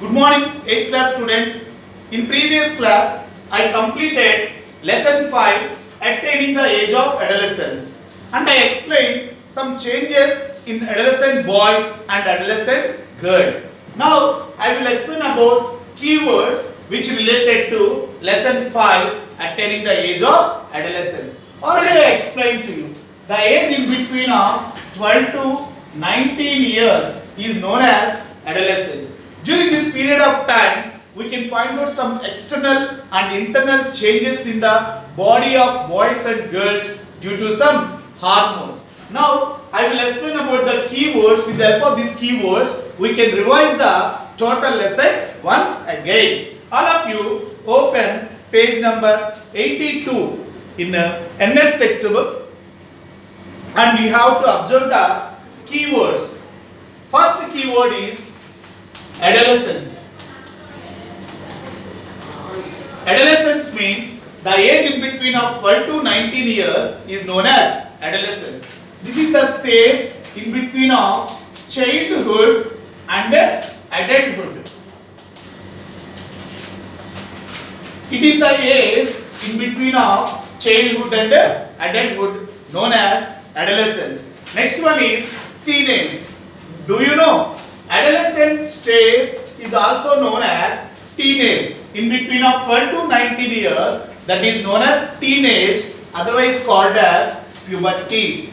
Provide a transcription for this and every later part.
Good morning, 8th class students. In previous class, I completed lesson 5, attaining the age of adolescence, and I explained some changes in adolescent boy and adolescent girl. Now, I will explain about keywords which related to lesson 5, attaining the age of adolescence. Already I explained to you, the age in between of 12 to 19 years is known as adolescence. During this period of time, we can find out some external and internal changes in the body of boys and girls due to some hormones. Now, I will explain about the keywords. With the help of these keywords, we can revise the total lesson once again. All of you open page number 82 in NS textbook, and you have to observe the keywords. First keyword is adolescence. Adolescence means the age in between of 12 to 19 years is known as adolescence. This is the stage in between of childhood and adulthood. It is the age in between of childhood and adulthood known as adolescence. Next one is teenage. Do you know? Adolescent stage is also known as teenage. In between of 12 to 19 years, that is known as teenage, otherwise called as puberty.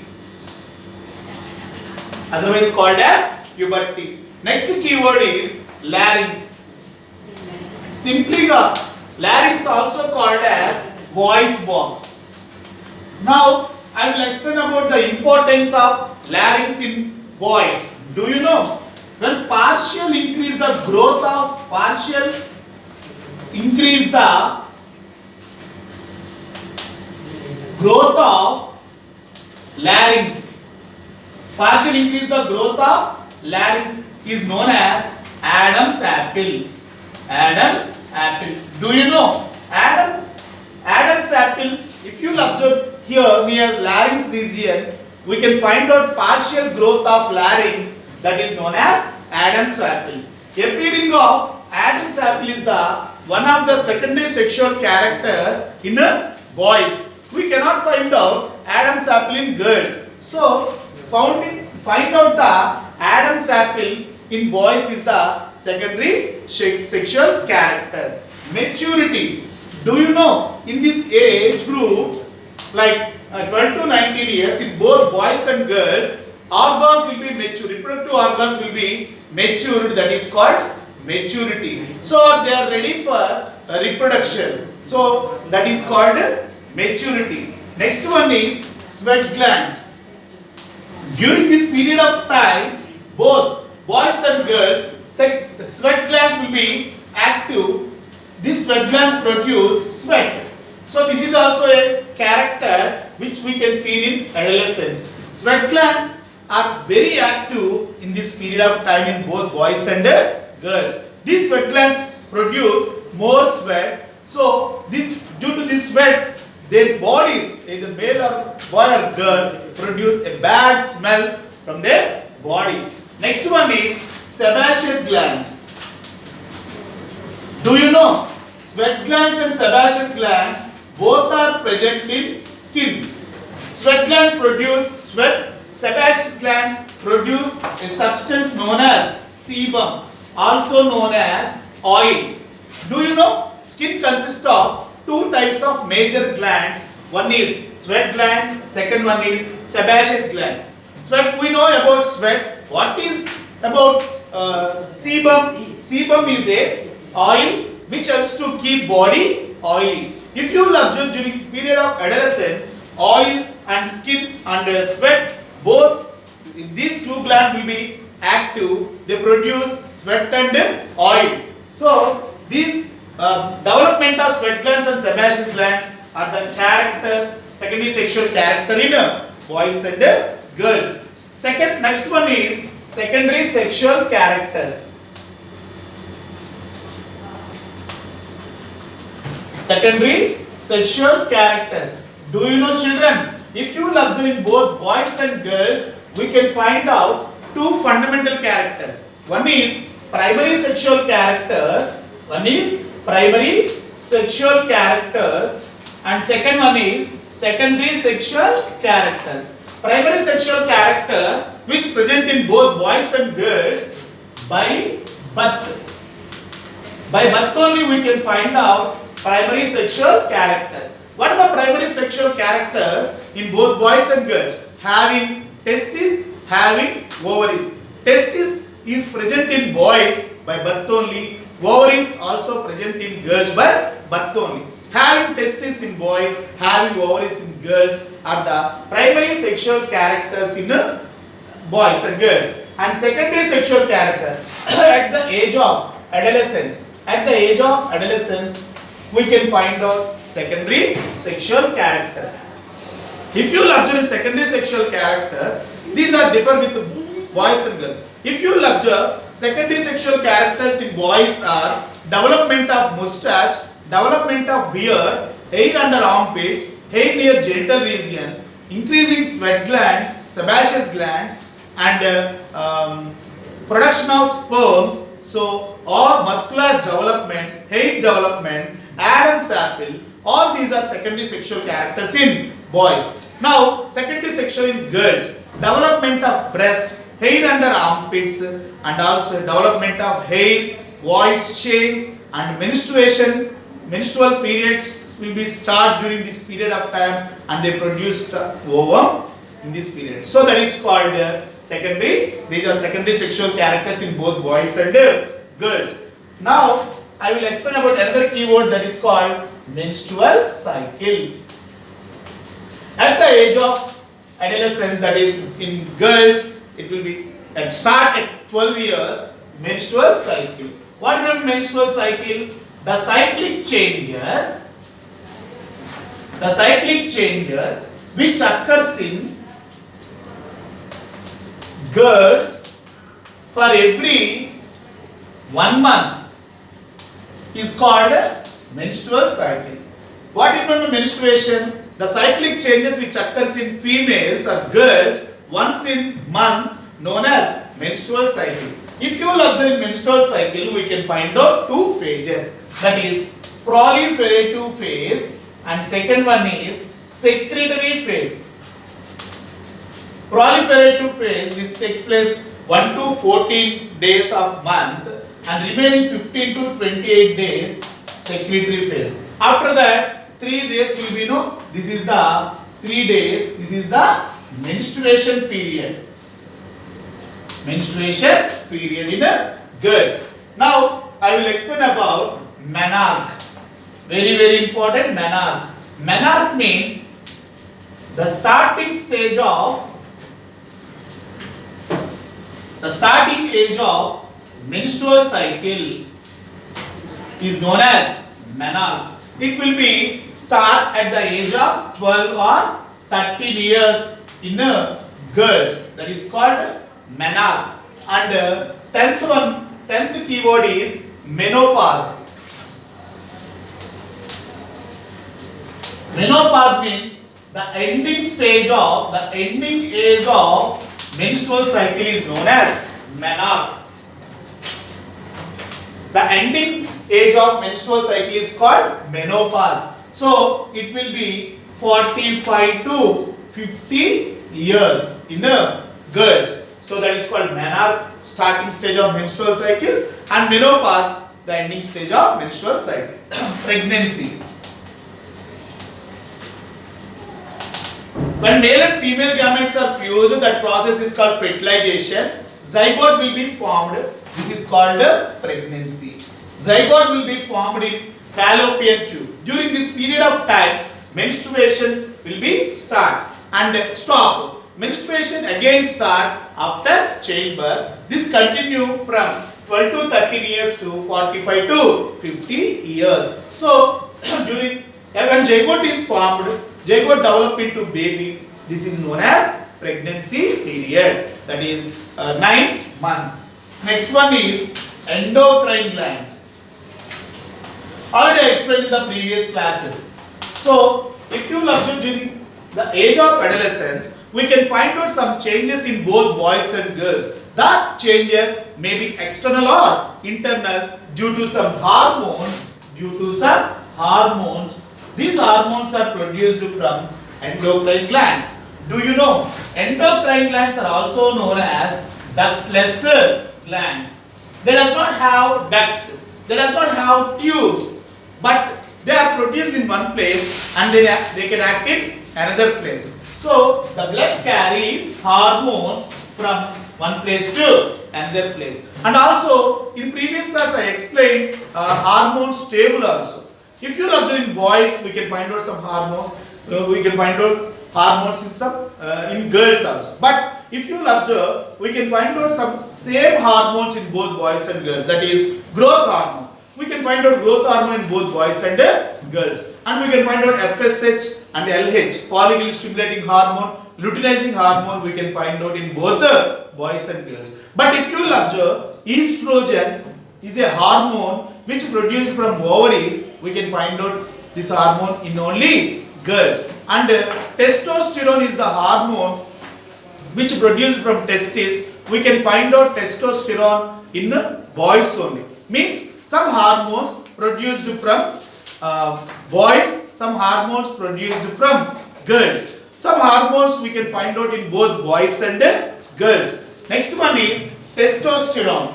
Otherwise called as puberty. Next keyword is larynx. Simply larynx also called as voice box. Now I will explain about the importance of larynx in boys. Do you know? When partial increase the growth of larynx. Partial increase the growth of larynx is known as Adam's apple. Adam's apple. Do you know? Adam's apple, if you observe here near larynx region, we can find out partial growth of larynx, that is known as Adam's apple. Appearing of Adam's apple is the one of the secondary sexual character in boys. We cannot find out Adam's apple in girls. So find out the Adam's apple in boys is the secondary sexual character. Maturity. Do you know, in this age group, like 12 to 19 years, in both boys and girls, organs will be mature, reproductive organs will be matured, that is called maturity. So they are ready for reproduction. So that is called maturity. Next one is sweat glands. During this period of time, both boys and girls, sweat glands will be active. These sweat glands produce sweat. So this is also a character which we can see in adolescence. Sweat glands are very active in this period of time in both boys and girls. These sweat glands produce more sweat. So due to this sweat, their bodies, either male or boy or girl, produce a bad smell from their bodies. Next one is sebaceous glands. Do you know? Sweat glands and sebaceous glands both are present in skin. Sweat glands produce sweat. Sebaceous glands produce a substance known as sebum, also known as oil. Do you know? Skin consists of two types of major glands. One is sweat glands, second one is sebaceous gland. Sweat, we know about sweat. What is about sebum? Sebum is a oil which helps to keep body oily. If you will observe during period of adolescence, oil and skin and sweat, both these two glands will be active. They produce sweat and oil. So these development of sweat glands and sebaceous glands are the character, secondary sexual character in boys and girls. Next one is secondary sexual characters. Secondary sexual characters. Do you know, children? If you will observe in both boys and girls, we can find out two fundamental characters. One is primary sexual characters. One is primary sexual characters and second one is secondary sexual characters. Primary sexual characters which present in both boys and girls by birth. By birth only we can find out primary sexual characters. What are the primary sexual characters in both boys and girls? Having testes, having ovaries. Testis is present in boys by birth only. Ovaries also present in girls by birth only. Having testes in boys, having ovaries in girls are the primary sexual characters in boys and girls. And secondary sexual character at the age of adolescence. At the age of adolescence, we can find out secondary sexual characters. If you will observe in secondary sexual characters, these are different with boys and girls. If you will observe, secondary sexual characters in boys are development of mustache, development of beard, hair under armpits, hair near genital region, increasing sweat glands, sebaceous glands, and production of sperms. So, all muscular development, hair development, Adam's apple, all these are secondary sexual characters in boys. Now, secondary sexual in girls, development of breast, hair under armpits, and also development of hair, voice change, and menstruation. Menstrual periods will be start during this period of time, and they produce ovum in this period. So that is called secondary. These are secondary sexual characters in both boys and girls. Now I will explain about another keyword that is called menstrual cycle. At the age of adolescence, that is in girls, it will be start at 12 years. Menstrual cycle. What is menstrual cycle? The cyclic changes which occurs in girls for every 1 month is called menstrual cycle. What is menstruation? The cyclic changes which occurs in females or girls once in month known as menstrual cycle. If you will observe menstrual cycle, we can find out two phases. That is proliferative phase and second one is secretory phase. Proliferative phase, this takes place 1 to 14 days of month and remaining 15 to 28 days secretory phase. After that 3 days will be this is the 3 days, this is the menstruation period. Menstruation period in girls. Now I will explain about menarche. Very important, menarche. Menarche means the starting age of menstrual cycle is known as menarche. It will be start at the age of 12 or 13 years in girls. That is called menarche. And 10th keyword is menopause. Menopause means the ending age of menstrual cycle is known as menarche. The ending age of menstrual cycle is called menopause. So it will be 45 to 50 years in girls. So that is called menarche, starting stage of menstrual cycle, and menopause, the ending stage of menstrual cycle. Pregnancy. When male and female gametes are fused, that process is called fertilization. Zygote will be formed. This is called pregnancy. Zygote will be formed in fallopian tube. During this period of time, menstruation will be start and stop. Menstruation again start after childbirth. This continue from 12 to 13 years to 45 to 50 years. So during when zygote is formed, zygote develop into baby. This is known as pregnancy period. That is 9 months. Next one is endocrine glands. Already I explained in the previous classes. So if you will observe during the age of adolescence, we can find out some changes in both boys and girls. That changes may be external or internal due to some hormones. Due to some hormones, these hormones are produced from endocrine glands. Do you know endocrine glands are also known as ductless glands? They does not have ducts. They does not have tubes, but they are produced in one place and they can act in another place. So the blood carries hormones from one place to another place. And also in previous class I explained hormones table also. If you observe in boys, we can find out some hormones. We can find out hormones in some in girls also. But if you observe, we can find out some same hormones in both boys and girls. That is growth hormone. We can find out growth hormone in both boys and girls. And we can find out FSH and LH, follicle stimulating hormone, luteinizing hormone. We can find out in both the boys and girls. But if you will observe, estrogen is a hormone which produced from ovaries. We can find out this hormone in only girls. And testosterone is the hormone which produced from testis. We can find out testosterone in boys only. Means some hormones produced from boys, some hormones produced from girls. Some hormones we can find out in both boys and girls. Next one is testosterone.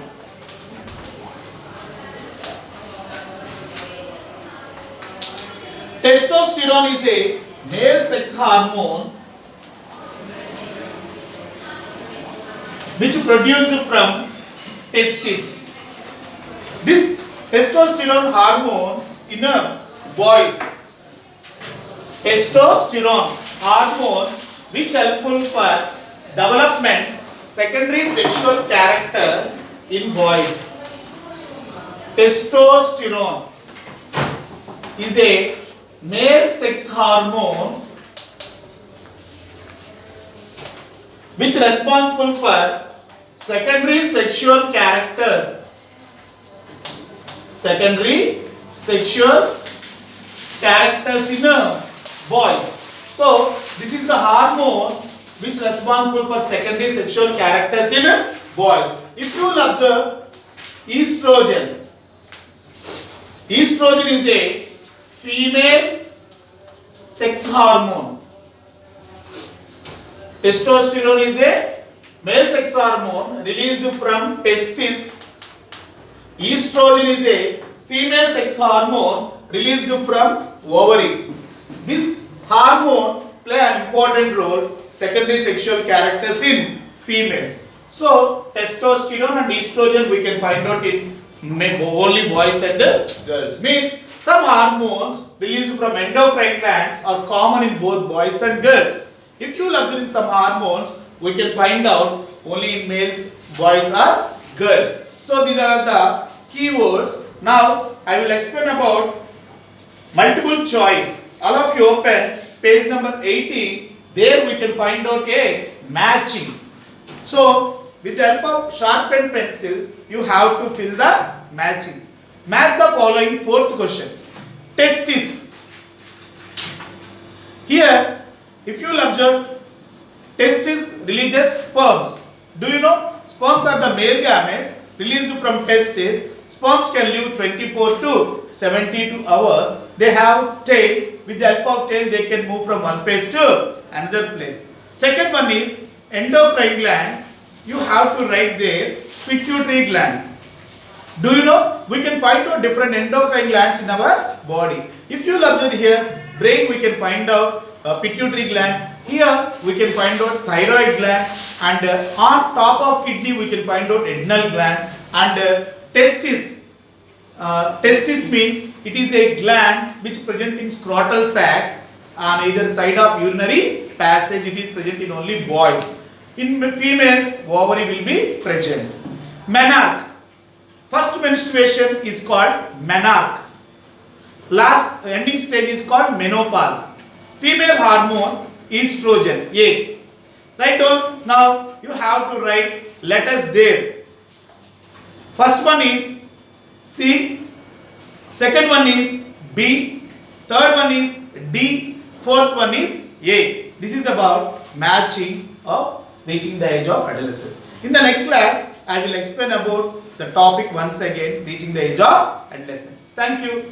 Testosterone is a male sex hormone which produced from testis. This testosterone hormone in boys, testosterone hormone which helpful for development secondary sexual characters in boys. Testosterone is a male sex hormone which responsible for secondary sexual characters. Secondary sexual characters in boys. So this is the hormone which responsible for secondary sexual characters in boys. If you will observe estrogen, estrogen is a female sex hormone. Testosterone is a male sex hormone released from testis. Estrogen is a female sex hormone released from ovary. This hormone play an important role secondary sexual characters in females. So testosterone and estrogen we can find out in only boys and girls. Means some hormones released from endocrine glands are common in both boys and girls. If you will observe some hormones, we can find out only in males, boys or girls. So these are the keywords. Now I will explain about multiple choice. All of you open page number 80. There we can find out a matching. So with the help of sharpened pencil, you have to fill the matching. Match the following fourth question. Testis. Here, if you will observe, testis releases sperms. Do you know? Sperms are the male gametes released from testis. Sperms can live 24 to 72 hours. They have tail. With the help of tail, they can move from one place to another place. Second one is endocrine gland. You have to write there pituitary gland. Do you know? We can find out different endocrine glands in our body. If you will observe here, brain we can find out pituitary gland. Here we can find out thyroid gland, and on top of kidney we can find out adrenal gland, and testis. Testis means it is a gland which present in scrotal sacs on either side of urinary passage. It is present in only boys. In females, ovary will be present. Menarche. First menstruation is called menarche. Last ending stage is called menopause. Female hormone estrogen. A. Write down. Now you have to write letters there. First one is C. Second one is B. Third one is D. Fourth one is A. This is about matching of reaching the age of adolescence. In the next class, I will explain about the topic once again, reaching the age of adolescence. Thank you.